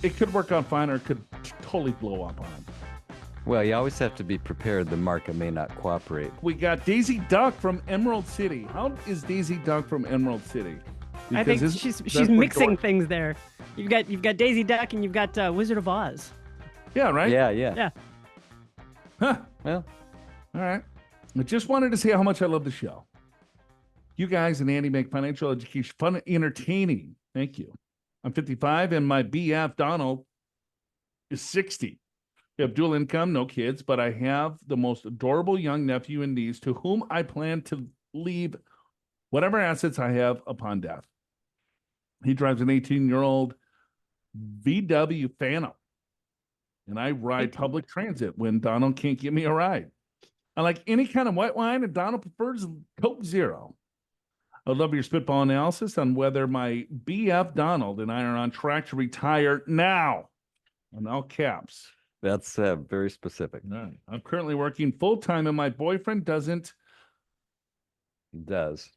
it could work out fine or it could totally blow up on him. Well, you always have to be prepared. The market may not cooperate. We got Daisy Duck from Emerald City. How is Daisy Duck from Emerald City? I think she's mixing things there. You've got Daisy Duck and you've got Wizard of Oz. Yeah, right? Yeah. Huh. Well, all right. I just wanted to say how much I love the show. You guys and Andi make financial education fun and entertaining. Thank you. I'm 55 and my BF, Donald, is 60. We have dual income, no kids, but I have the most adorable young nephew and niece to whom I plan to leave whatever assets I have upon death. He drives an 18-year-old VW Phaeton, and I ride public transit when Donald can't give me a ride. I like any kind of white wine, and Donald prefers Coke Zero. I'd love your spitball analysis on whether my BF Donald and I are on track to retire now, in all caps. that's very specific. All right. I'm currently working full-time, and my boyfriend doesn't. It does.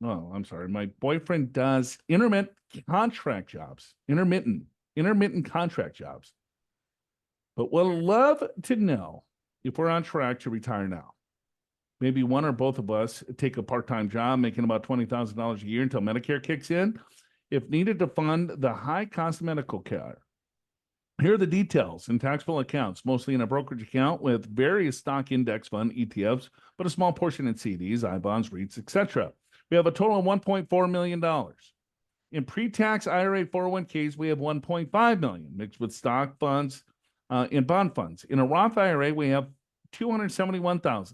Oh, I'm sorry. My boyfriend does intermittent contract jobs. Intermittent contract jobs. But would love to know if we're on track to retire now. Maybe one or both of us take a part-time job making about $20,000 a year until Medicare kicks in, if needed to fund the high cost of medical care. Here are the details in taxable accounts, mostly in a brokerage account with various stock index fund ETFs, but a small portion in CDs, I-bonds, REITs, etc. We have a total of $1.4 million. In pre-tax IRA 401ks, we have $1.5 million mixed with stock funds and bond funds. In a Roth IRA, we have $271,000.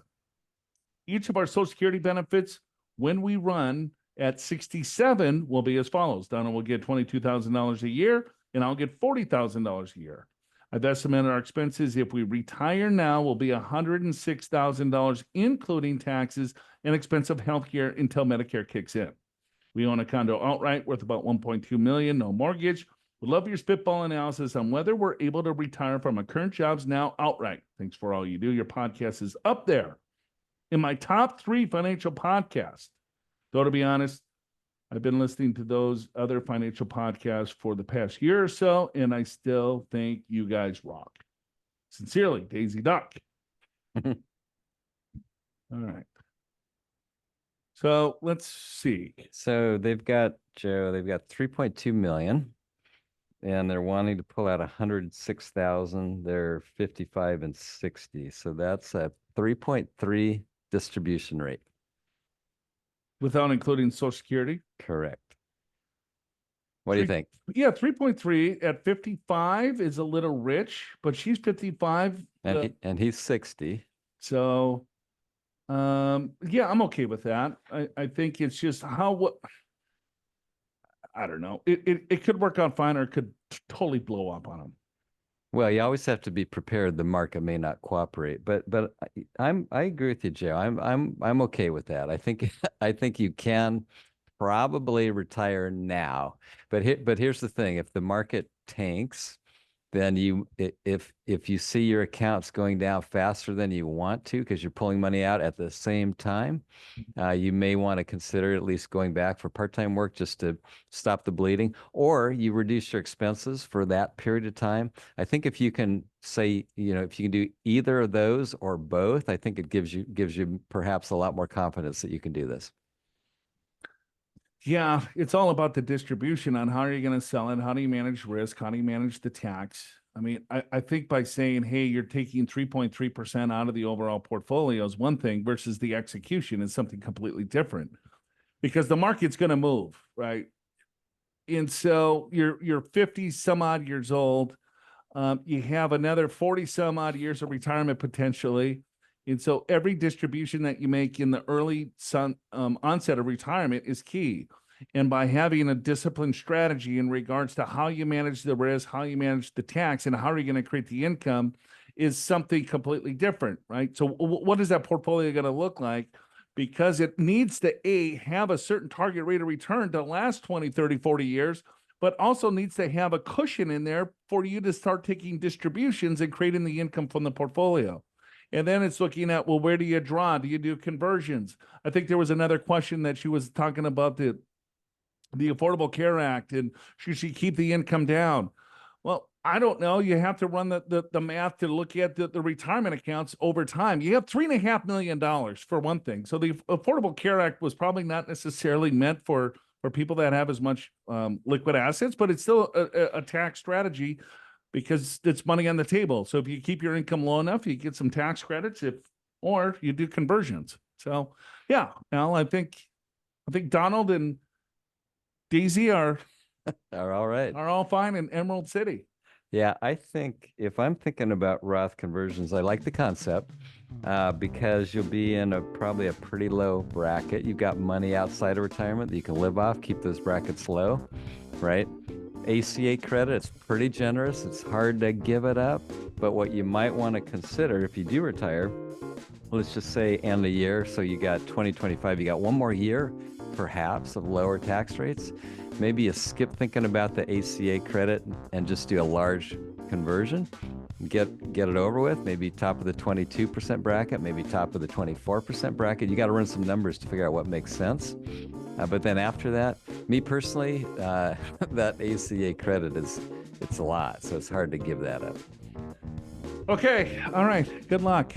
Each of our Social Security benefits, when we run at 67, will be as follows. Donna will get $22,000 a year, and I'll get $40,000 a year. I've estimated our expenses if we retire now will be $106,000, including taxes and expensive health care until Medicare kicks in. We own a condo outright worth about $1.2 million, no mortgage. Would love your spitball analysis on whether we're able to retire from our current jobs now outright. Thanks for all you do. Your podcast is up there in my top 3 financial podcasts. Though, to be honest, I've been listening to those other financial podcasts for the past year or so, and I still think you guys rock. Sincerely, Daisy Duck. All right. So let's see. So they've got 3.2 million, and they're wanting to pull out 106,000. They're 55 and 60. So that's a 3.3 distribution rate. Without including Social Security? Correct. What do you think? Yeah, 3.3 at 55 is a little rich, but she's 55. And he's 60. So, yeah, I'm okay with that. I think it's just I don't know. It could work out fine or it could totally blow up on him. Well, you always have to be prepared. The market may not cooperate, but I agree with you, Joe. I'm okay with that. I think you can probably retire now, but here's the thing: if the market tanks, then if you see your accounts going down faster than you want to because you're pulling money out at the same time, you may want to consider at least going back for part-time work just to stop the bleeding, or you reduce your expenses for that period of time. I think if you can say, if you can do either of those or both, I think it gives you perhaps a lot more confidence that you can do this. Yeah, it's all about the distribution on how are you going to sell it? How do you manage risk? How do you manage the tax? I mean, I think by saying, hey, you're taking 3.3% out of the overall portfolio is one thing versus the execution is something completely different because the market's going to move, right? And so you're 50 some odd years old. You have another 40 some odd years of retirement potentially. And so every distribution that you make in the early onset of retirement is key. And by having a disciplined strategy in regards to how you manage the risk, how you manage the tax, and how are you going to create the income is something completely different, right? So what is that portfolio going to look like? Because it needs to, have a certain target rate of return to last 20, 30, 40 years, but also needs to have a cushion in there for you to start taking distributions and creating the income from the portfolio. And then it's looking at, well, where do you draw? Do you do conversions? I think there was another question that she was talking about the Affordable Care Act and should she keep the income down? Well, I don't know. You have to run the math to look at the retirement accounts over time. You have $3.5 million for one thing. So the Affordable Care Act was probably not necessarily meant for people that have as much liquid assets, but it's still a tax strategy because it's money on the table. So if you keep your income low enough, you get some tax credits or you do conversions. So yeah, Al, I think Donald and Daisy are All right. all fine in Emerald City. Yeah, I think if I'm thinking about Roth conversions, I like the concept because you'll be in probably a pretty low bracket. You've got money outside of retirement that you can live off, keep those brackets low, right? ACA credit, it's pretty generous. It's hard to give it up. But what you might want to consider if you do retire, let's just say end the year. So you got 2025, you got one more year, perhaps, of lower tax rates. Maybe you skip thinking about the ACA credit and just do a large conversion, get it over with, maybe top of the 22% bracket, maybe top of the 24% bracket. You got to run some numbers to figure out what makes sense. But then after that, me personally, that ACA credit it's a lot. So it's hard to give that up. Okay. All right. Good luck.